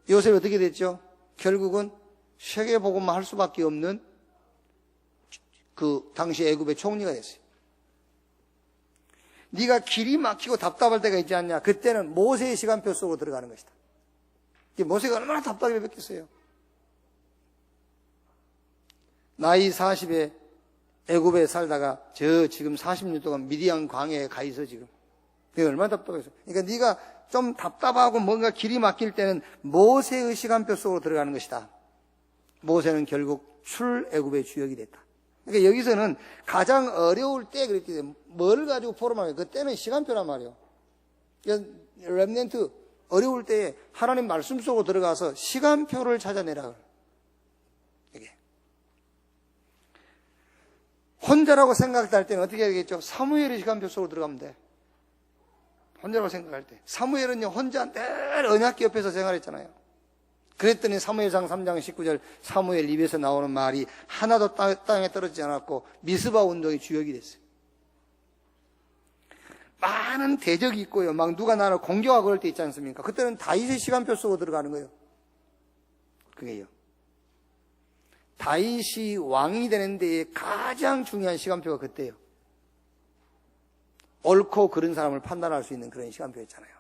요셉이 어떻게 됐죠? 결국은 세계복음만 할 수밖에 없는 그 당시 애굽의 총리가 됐어요. 네가 길이 막히고 답답할 때가 있지 않냐? 그때는 모세의 시간표 속으로 들어가는 것이다. 모세가 얼마나 답답했겠어요. 나이 40에 애굽에 살다가 저 지금 40년 동안 미디안 광야에 가 있어 지금. 그게 얼마나 답답했어. 그러니까 네가 좀 답답하고 뭔가 길이 막힐 때는 모세의 시간표 속으로 들어가는 것이다. 모세는 결국 출애굽의 주역이 됐다. 그러니까 여기서는 가장 어려울 때 그랬기 때문에 뭘 가지고 포럼하면 그때는 시간표란 말이에요. 그러니까 렘넌트 어려울 때에 하나님 말씀 속으로 들어가서 시간표를 찾아내라. 이게 혼자라고 생각할 때는 어떻게 해야 되겠죠? 사무엘의 시간표 속으로 들어가면 돼. 혼자라고 생각할 때. 사무엘은요 혼자 늘 언약궤 옆에서 생활했잖아요. 그랬더니 사무엘상 3장 19절 사무엘 입에서 나오는 말이 하나도 땅에 떨어지지 않았고 미스바 운동의 주역이 됐어요. 많은 대적이 있고요. 막 누가 나를 공격하고 그럴 때 있지 않습니까? 그때는 다윗의 시간표 속으로 들어가는 거예요. 그게요. 다윗이 왕이 되는 데에 가장 중요한 시간표가 그때예요. 옳고 그른 사람을 판단할 수 있는 그런 시간표였잖아요.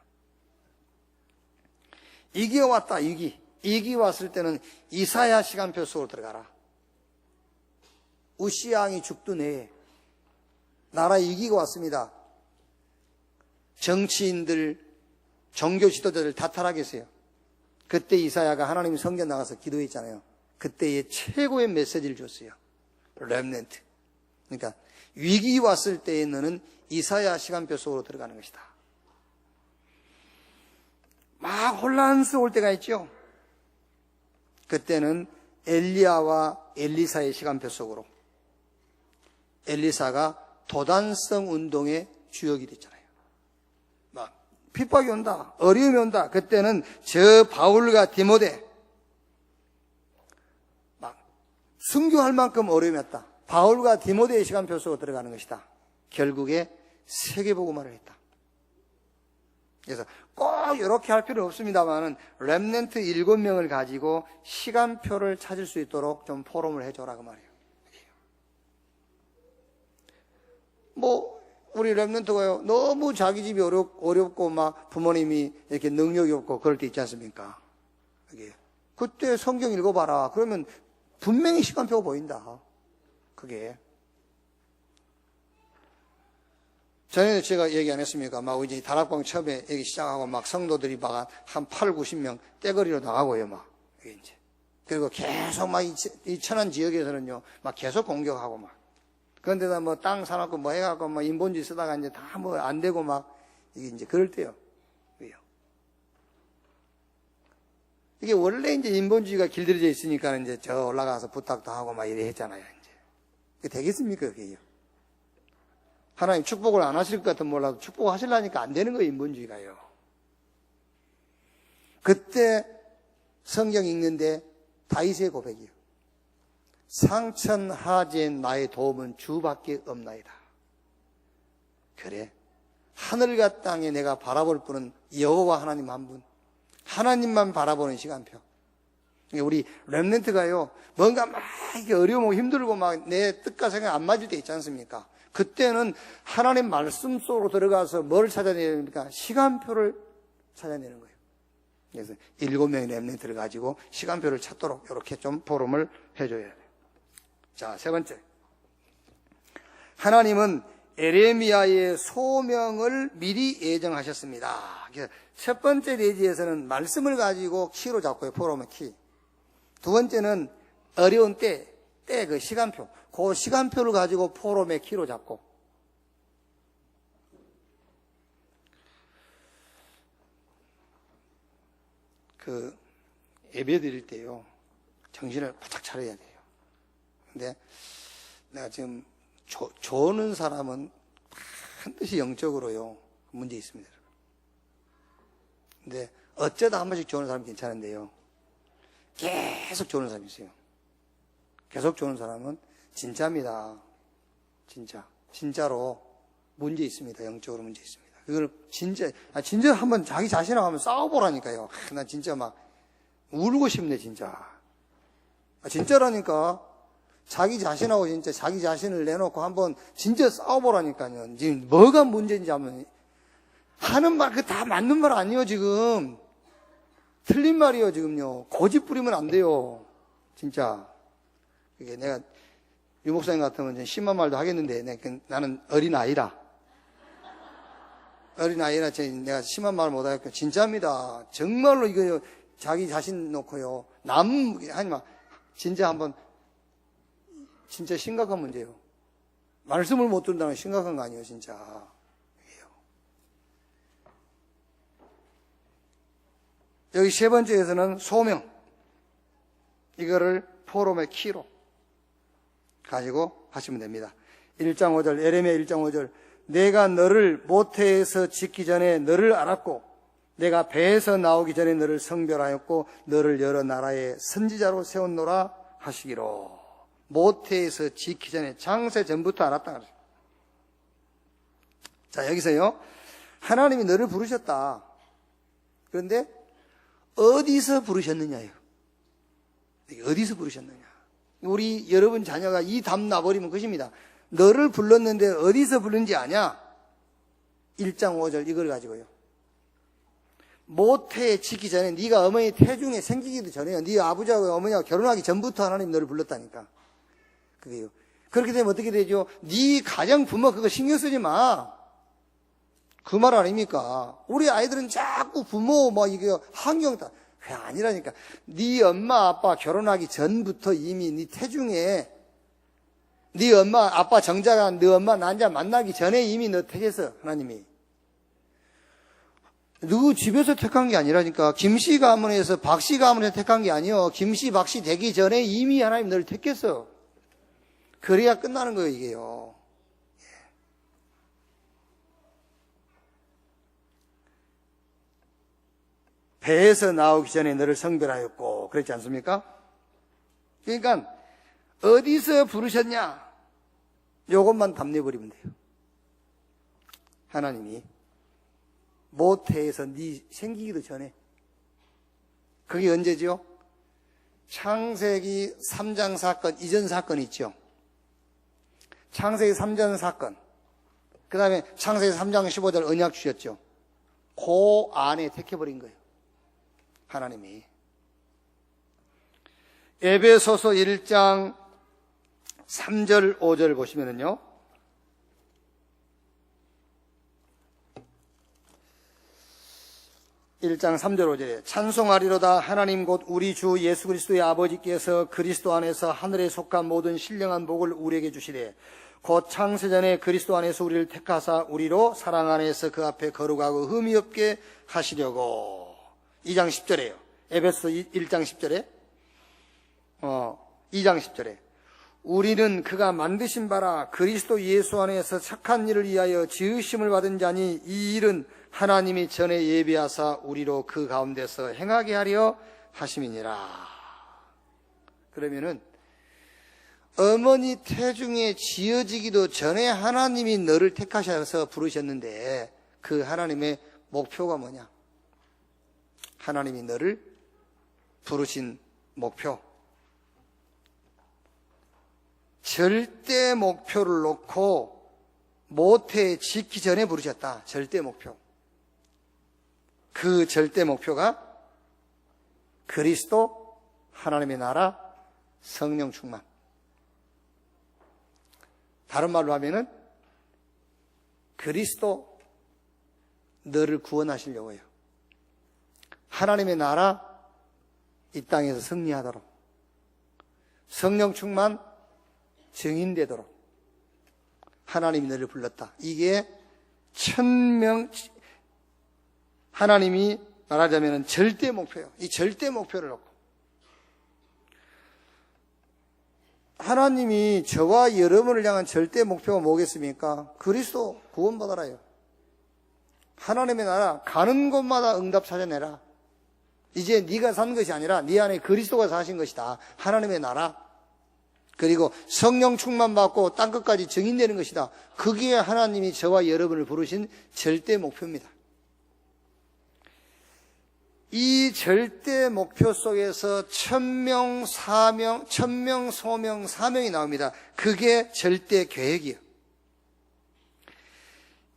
이기가 왔다, 이기 왔을 때는 이사야 시간표 속으로 들어가라. 우시야 왕이 죽던 해에 나라에 이기가 왔습니다. 정치인들, 종교 지도자들 다 타락했어요. 그때 이사야가 하나님 성전 나가서 기도했잖아요. 그때의 최고의 메시지를 줬어요. 렘넌트. 그러니까 위기 왔을 때에 너는 이사야 시간표 속으로 들어가는 것이다. 막 혼란스러울 때가 있죠. 그때는 엘리야와 엘리사의 시간표 속으로. 엘리사가 도단성 운동의 주역이 됐잖아요. 막 핍박이 온다, 어려움이 온다. 그때는 저 바울과 디모데 막 순교할 만큼 어려움이 왔다. 바울과 디모데의 시간표 속으로 들어가는 것이다. 결국에 세계복음화를 했다. 그래서 꼭 이렇게 할 필요는 없습니다만은 렘넌트 7명을 가지고 시간표를 찾을 수 있도록 좀 포럼을 해줘라 그 말이에요. 뭐 우리 렘넌트가요 너무 자기 집이 어렵고 막 부모님이 이렇게 능력이 없고 그럴 때 있지 않습니까? 그때 성경 읽어봐라. 그러면 분명히 시간표가 보인다. 그게. 전에도 제가 얘기 안 했습니까? 막 이제 다락방 처음에 여기 시작하고 막 성도들이 막 한 8, 90명 떼거리로 나가고요, 막. 이제. 그리고 계속 막 이 천안 지역에서는요, 막 계속 공격하고 막. 그런데다 뭐 땅 사놓고 뭐 해갖고 막 인본주의 쓰다가 이제 다 뭐 안 되고 막 이게 이제 그럴 때요. 왜요? 이게 원래 이제 인본주의가 길들여져 있으니까 이제 저 올라가서 부탁도 하고 막 이래 했잖아요, 이제. 그게 되겠습니까, 그게요? 하나님 축복을 안 하실 것 같으면 몰라도 축복하시려니까 안 되는 거예요, 인본주의가요. 그때 성경 읽는데 다윗의 고백이요. 상천하지엔 나의 도움은 주밖에 없나이다. 그래, 하늘과 땅에 내가 바라볼 분은 여호와 하나님 한 분. 하나님만 바라보는 시간표. 우리 렘넌트가요, 뭔가 막 이렇게 어려우고 힘들고 막 내 뜻과 생각 안 맞을 때 있지 않습니까? 그때는 하나님 말씀 속으로 들어가서 뭘 찾아내야 됩니까? 시간표를 찾아내는 거예요. 그래서 7명의 렘넌트를 가지고 시간표를 찾도록 이렇게 좀 포럼을 해줘야 돼요. 자, 세 번째. 하나님은 에레미야의 소명을 미리 예정하셨습니다. 첫 번째 내지에서는 말씀을 가지고 키로 잡고요. 포럼의 키. 두 번째는 어려운 때 그 시간표. 그 시간표를 가지고 포럼의 키로 잡고. 그 예배 드릴 때요. 정신을 바짝 차려야 돼요. 근데 내가 지금 조는 사람은 반드시 영적으로요. 문제 있습니다. 근데 어쩌다 한 번씩 조는 사람은 괜찮은데요. 계속 조는 사람이 있어요. 계속 조는 사람은 진짜입니다. 진짜로 문제 있습니다. 영적으로 문제 있습니다. 그걸 진짜 한번 자기 자신하고 한번 싸워보라니까요. 나 진짜 막 울고 싶네, 진짜. 진짜라니까. 자기 자신하고 진짜 자기 자신을 내놓고 한번 진짜 싸워보라니까요. 지금 뭐가 문제인지 한번. 하는 말, 그 다 맞는 말 아니에요, 지금. 틀린 말이에요, 지금요. 고집 부리면 안 돼요. 진짜. 이게 내가, 유 목사님 같으면 심한 말도 하겠는데, 나는 어린아이라. 어린아이라 내가 심한 말 못하겠고, 진짜입니다. 정말로 이거 자기 자신 놓고요. 하지마. 진짜 한번, 진짜 심각한 문제예요. 말씀을 못 듣는다는 건 심각한 거 아니에요, 진짜. 여기 세 번째에서는 소명. 이거를 포럼의 키로 가지고 하시면 됩니다. 1장 5절, 예레미야 1장 5절. 내가 너를 모태에서 짓기 전에 너를 알았고, 내가 배에서 나오기 전에 너를 성별하였고, 너를 여러 나라의 선지자로 세웠노라 하시기로. 모태에서 짓기 전에, 창세 전부터 알았다 그랬어요. 자, 여기서요. 하나님이 너를 부르셨다. 그런데 어디서 부르셨느냐요? 어디서 부르셨느냐? 우리 여러분 자녀가 이 답 나버리면 것입니다. 너를 불렀는데 어디서 부른지 아냐? 1장 5절 이걸 가지고요. 모태에 짓기 전에, 네가 어머니 태중에 생기기도 전에요. 네 아버지하고 어머니하고 결혼하기 전부터 하나님 너를 불렀다니까. 그게요. 그렇게 되면 어떻게 되죠? 네 가정 부모 그거 신경 쓰지 마. 그 말 아닙니까? 우리 아이들은 자꾸 부모 이게 환경 다 왜 아니라니까. 네 엄마 아빠 결혼하기 전부터 이미 네 태중에 네 엄마 아빠 정자가 네 엄마 난자 만나기 전에 이미 너 택했어. 하나님이. 누구 집에서 택한 게 아니라니까. 김씨 가문에서 박씨 가문에서 택한 게 아니요. 김씨 박씨 되기 전에 이미 하나님 너를 택했어. 그래야 끝나는 거예요, 이게요. 배에서 나오기 전에 너를 성별하였고, 그렇지 않습니까? 그러니까 어디서 부르셨냐? 요것만 답내버리면 돼요. 하나님이 모태에서 네 생기기도 전에. 그게 언제죠? 창세기 3장 사건, 이전 사건이 있죠. 창세기 3장 사건, 그 다음에 창세기 3장 15절 언약 주셨죠. 그 안에 택해버린 거예요, 하나님이. 에베소서 1장 3절 5절 보시면은요, (1장 3절 5절에) 찬송하리로다 하나님 곧 우리 주 예수 그리스도의 아버지께서 그리스도 안에서 하늘에 속한 모든 신령한 복을 우리에게 주시되 곧 창세전에 그리스도 안에서 우리를 택하사 우리로 사랑 안에서 그 앞에 거룩하고 흠이 없게 하시려고. 2장 10절에요. 에베소 1장 10절에 2장 10절에 우리는 그가 만드신 바라 그리스도 예수 안에서 착한 일을 위하여 지으심을 받은 자니 이 일은 하나님이 전에 예비하사 우리로 그 가운데서 행하게 하려 하심이니라. 그러면은 어머니 태중에 지어지기도 전에 하나님이 너를 택하셔서 부르셨는데 그 하나님의 목표가 뭐냐? 하나님이 너를 부르신 목표, 절대 목표를 놓고 모태에 짓기 전에 부르셨다. 절대 목표. 그 절대 목표가 그리스도, 하나님의 나라, 성령 충만. 다른 말로 하면은 그리스도 너를 구원하시려고 해요. 하나님의 나라 이 땅에서 승리하도록, 성령 충만 증인되도록 하나님이 너를 불렀다. 이게 하나님이 말하자면 절대 목표예요. 이 절대 목표를 놓고 하나님이 저와 여러분을 향한 절대 목표가 뭐겠습니까? 그리스도 구원받아라요. 하나님의 나라 가는 곳마다 응답 찾아내라. 이제 네가 산 것이 아니라 네 안에 그리스도가 사신 것이다. 하나님의 나라, 그리고 성령 충만 받고 땅끝까지 증인되는 것이다. 그게 하나님이 저와 여러분을 부르신 절대 목표입니다. 이 절대 목표 속에서 천명, 소명, 사명이 나옵니다. 그게 절대 계획이에요.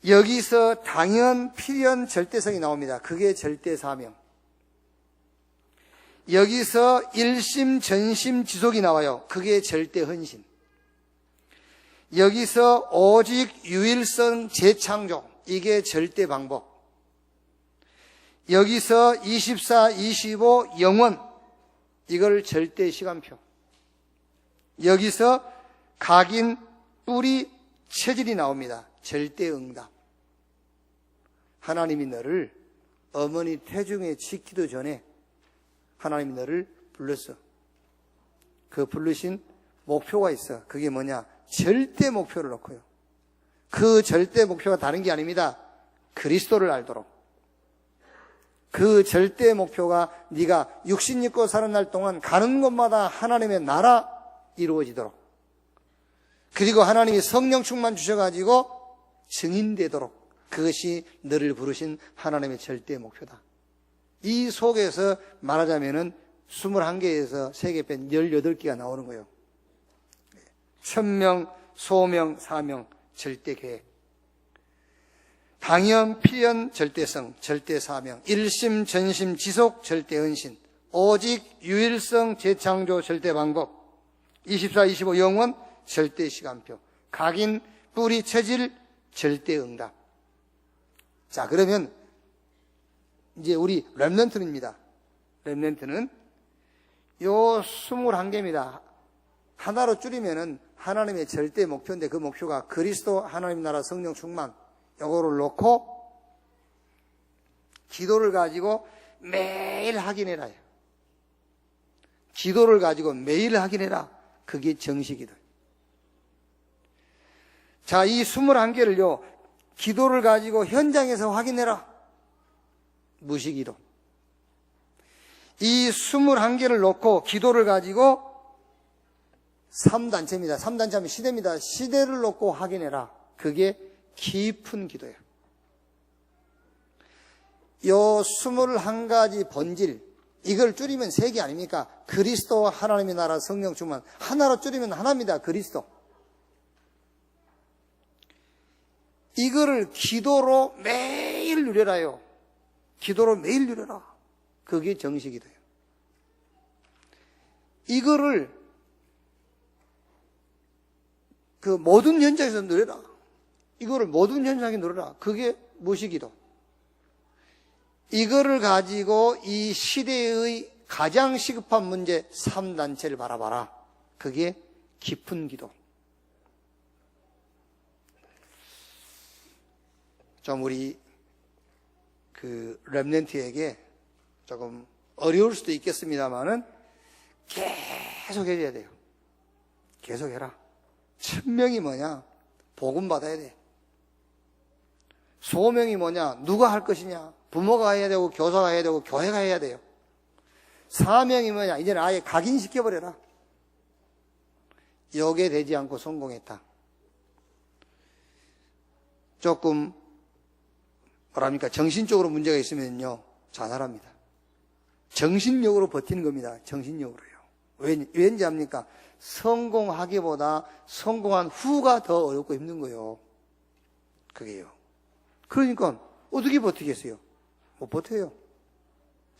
여기서 당연, 필연, 절대성이 나옵니다. 그게 절대 사명. 여기서 일심, 전심, 지속이 나와요. 그게 절대 헌신. 여기서 오직, 유일성, 재창조. 이게 절대 방법. 여기서 24, 25, 영원. 이걸 절대 시간표. 여기서 각인, 뿌리, 체질이 나옵니다. 절대 응답. 하나님이 너를 어머니 태중에 짓기도 전에 하나님이 너를 불렀어. 그 부르신 목표가 있어. 그게 뭐냐? 절대 목표를 놓고요. 그 절대 목표가 다른 게 아닙니다. 그리스도를 알도록. 그 절대 목표가 네가 육신 입고 사는 날 동안 가는 곳마다 하나님의 나라 이루어지도록, 그리고 하나님이 성령 충만 주셔가지고 증인되도록, 그것이 너를 부르신 하나님의 절대 목표다. 이 속에서 말하자면은 21개에서 3개 뺀 18개가 나오는 거예요. 천명, 소명, 사명, 절대 계획. 당연, 필연, 절대성, 절대 사명. 일심, 전심, 지속, 절대 헌신. 오직, 유일성, 재창조, 절대 방법. 24, 25, 영원, 절대 시간표. 각인, 뿌리, 체질, 절대 응답. 자, 그러면 이제 우리 렘넌트입니다. 렘넌트는 요 21개입니다. 하나로 줄이면은 하나님의 절대 목표인데, 그 목표가 그리스도 하나님 나라 성령 충만, 요거를 놓고 기도를 가지고 매일 확인해라. 기도를 가지고 매일 확인해라. 그게 정식이다. 자, 이 21개를요 기도를 가지고 현장에서 확인해라. 무시기도. 이 21개를 놓고 기도를 가지고 3단체입니다. 3단체 하면 시대입니다. 시대를 놓고 확인해라. 그게 깊은 기도예요. 요 21가지 본질, 이걸 줄이면 3개 아닙니까? 그리스도와 하나님의 나라 성령 충만. 하나로 줄이면 하나입니다. 그리스도. 이거를 기도로 매일 누려라요. 기도로 매일 누려라. 그게 정식이돼요. 이거를 그 모든 현장에서 누려라. 이거를 모든 현장에 누려라. 그게 무시기도. 이거를 가지고 이 시대의 가장 시급한 문제 3단체를 바라봐라. 그게 깊은 기도. 좀 우리 그 렘넌트에게 조금 어려울 수도 있겠습니다만은 계속 해줘야 돼요. 계속 해라. 천명이 뭐냐? 복음 받아야 돼. 소명이 뭐냐? 누가 할 것이냐? 부모가 해야 되고, 교사가 해야 되고, 교회가 해야 돼요. 사명이 뭐냐? 이제는 아예 각인시켜버려라. 요게 되지 않고 성공했다. 조금 뭐랍니까? 정신적으로 문제가 있으면요 자살합니다. 정신력으로 버티는 겁니다. 정신력으로요. 왠지 압니까? 성공하기보다 성공한 후가 더 어렵고 힘든 거예요. 그게요. 그러니까 어떻게 버티겠어요? 못 버텨요.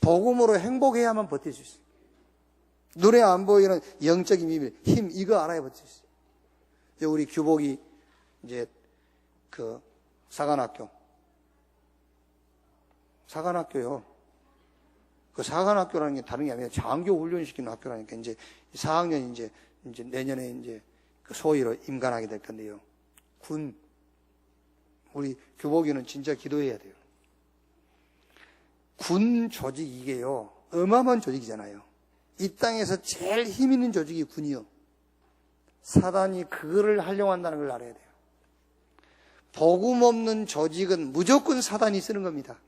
복음으로 행복해야만 버틸 수 있어요. 눈에 안 보이는 영적인 비밀, 힘, 이거 알아야 버틸 수 있어요. 우리 규복이 이제 그 사관학교요. 그 사관학교라는 게 다른 게 아니라 장교 훈련시키는 학교라니까. 이제 4학년 이제 내년에 이제 그 소위로 임관하게 될 건데요. 우리 교복이는 진짜 기도해야 돼요. 군 조직 이게요 어마어마한 조직이잖아요. 이 땅에서 제일 힘 있는 조직이 군이요. 사단이 그거를 활용한다는 걸 알아야 돼요. 복음 없는 조직은 무조건 사단이 쓰는 겁니다.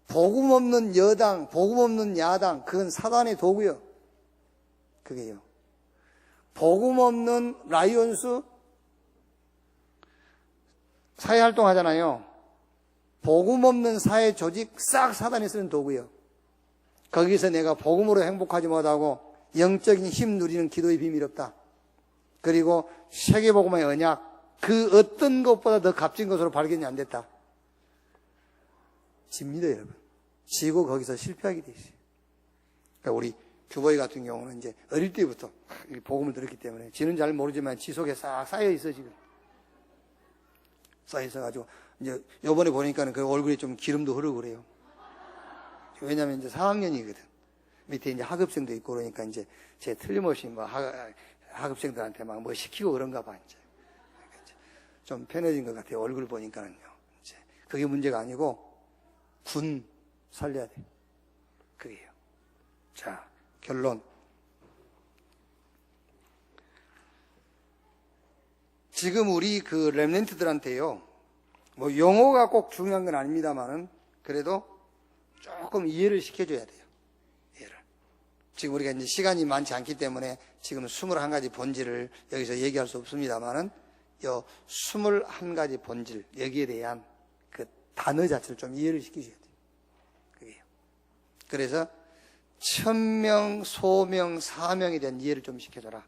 복음 없는 여당, 복음 없는 야당, 그건 사단의 도구요. 그게요. 복음 없는 라이온스 사회활동 하잖아요. 복음 없는 사회 조직 싹 사단이 쓰는 도구예요. 거기서 내가 복음으로 행복하지 못하고 영적인 힘 누리는 기도의 비밀이 없다. 그리고 세계복음의 언약, 그 어떤 것보다 더 값진 것으로 발견이 안 됐다. 집니다, 여러분. 지고 거기서 실패하게 돼 있어요. 그러니까 우리 규보이 같은 경우는 이제 어릴 때부터 복음을 들었기 때문에 지는 잘 모르지만 지 속에 싹 쌓여 있어, 지금. 쌓여 있어가지고, 이제 요번에 보니까는 그 얼굴에 좀 기름도 흐르고 그래요. 왜냐면 이제 4학년이거든. 밑에 이제 학업생도 있고 그러니까 이제 제 틀림없이 뭐 학업생들한테 막 뭐 시키고 그런가 봐, 이제. 좀 편해진 것 같아요. 얼굴 보니까는요. 이제 그게 문제가 아니고 군 살려야 돼. 그게요. 자, 결론. 지금 우리 그 렘넌트들한테요. 뭐 용어가 꼭 중요한 건 아닙니다만은 그래도 조금 이해를 시켜줘야 돼요. 이해를. 지금 우리가 이제 시간이 많지 않기 때문에 지금 21가지 본질을 여기서 얘기할 수 없습니다만은 요 21가지 본질, 여기에 대한 그 단어 자체를 좀 이해를 시키셔야 돼요. 그게요. 그래서 천명, 소명, 사명에 대한 이해를 좀 시켜줘라.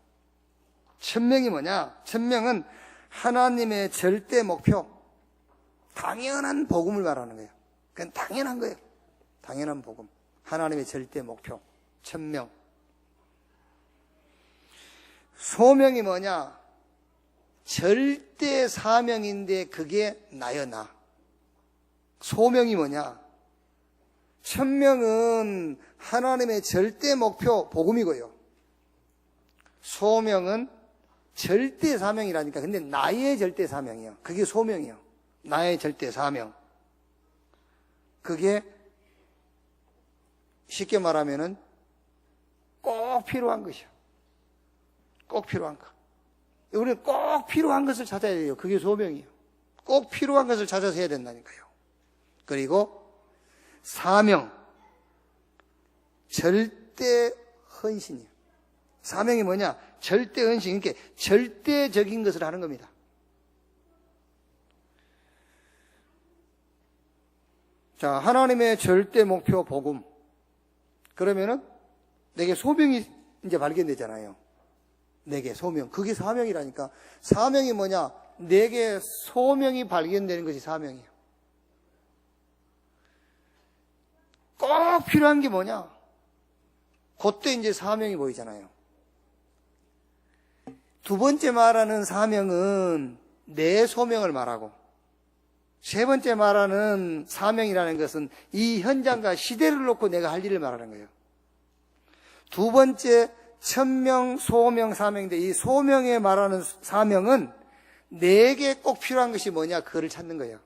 천명이 뭐냐? 천명은 하나님의 절대 목표, 당연한 복음을 말하는 거예요. 그건 당연한 거예요. 당연한 복음. 하나님의 절대 목표. 천명. 소명이 뭐냐? 절대 사명인데 그게 나여 나. 소명이 뭐냐? 천명은 하나님의 절대 목표 복음이고요. 소명은 절대 사명이라니까. 근데 나의 절대 사명이에요. 그게 소명이에요. 나의 절대 사명. 그게 쉽게 말하면은 꼭 필요한 것이요. 꼭 필요한 것. 우리는 꼭 필요한 것을 찾아야 돼요. 그게 소명이에요. 꼭 필요한 것을 찾아서 해야 된다니까요. 그리고 사명. 절대 헌신이에요. 사명이 뭐냐? 절대 헌신. 그러니까 절대적인 것을 하는 겁니다. 자, 하나님의 절대 목표 복음. 그러면은 내게 소명이 이제 발견되잖아요. 내게 소명. 그게 사명이라니까. 사명이 뭐냐? 내게 소명이 발견되는 것이 사명이에요. 꼭 필요한 게 뭐냐? 그때 이제 사명이 보이잖아요. 두 번째 말하는 사명은 내 소명을 말하고, 세 번째 말하는 사명이라는 것은 이 현장과 시대를 놓고 내가 할 일을 말하는 거예요. 두 번째 천명, 소명, 사명인데 이 소명에 말하는 사명은 내게 꼭 필요한 것이 뭐냐? 그거를 찾는 거예요.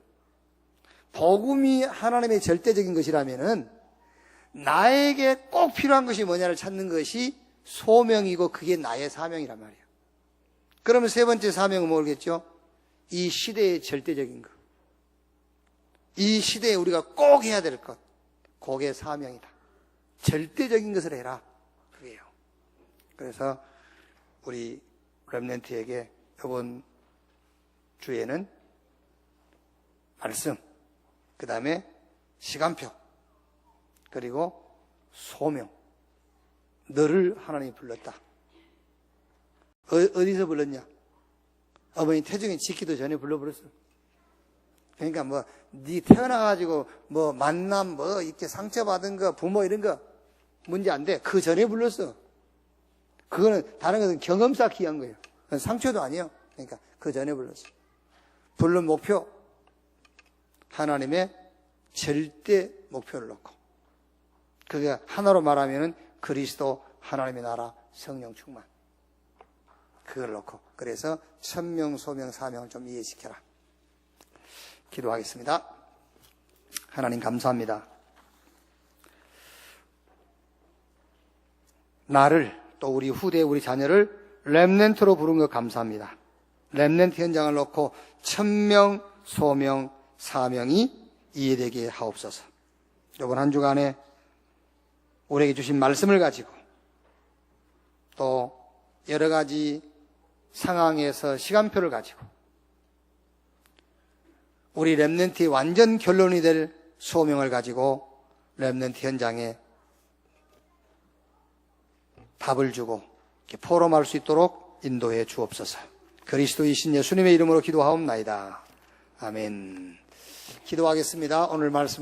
복음이 하나님의 절대적인 것이라면은 나에게 꼭 필요한 것이 뭐냐를 찾는 것이 소명이고 그게 나의 사명이란 말이에요. 그러면 세 번째 사명은 뭐겠죠? 이 시대의 절대적인 것. 이 시대에 우리가 꼭 해야 될 것. 그게 사명이다. 절대적인 것을 해라. 그게요. 그래서 우리 렘넌트에게 이번 주에는 말씀, 그 다음에 시간표, 그리고 소명. 너를 하나님이 불렀다. 어디서 불렀냐? 어머니 태중에 짓기도 전에 불러버렸어. 그러니까 뭐 네 태어나가지고 뭐 만남 뭐 이렇게 상처받은 거 부모 이런 거 문제 안 돼. 그 전에 불렀어. 그거는 다른 것은 경험 쌓기 위한 거예요. 그건 상처도 아니에요. 그러니까 그 전에 불렀어. 부른 목표 하나님의 절대 목표를 놓고 그게 하나로 말하면은 그리스도 하나님의 나라 성령 충만 그걸 놓고 그래서 천명 소명 사명을 좀 이해시켜라. 기도하겠습니다. 하나님 감사합니다. 나를 또 우리 후대 우리 자녀를 렘넌트로 부른 것 감사합니다. 렘넌트 현장을 놓고 천명 소명 사명이 이해되게 하옵소서. 이번 한 주간에 우리에게 주신 말씀을 가지고 또 여러 가지 상황에서 시간표를 가지고 우리 렘넌트의 완전 결론이 될 소명을 가지고 렘넌트 현장에 답을 주고 포럼할 수 있도록 인도해 주옵소서. 그리스도이신 예수님의 이름으로 기도하옵나이다. 아멘. 기도하겠습니다. 오늘 말씀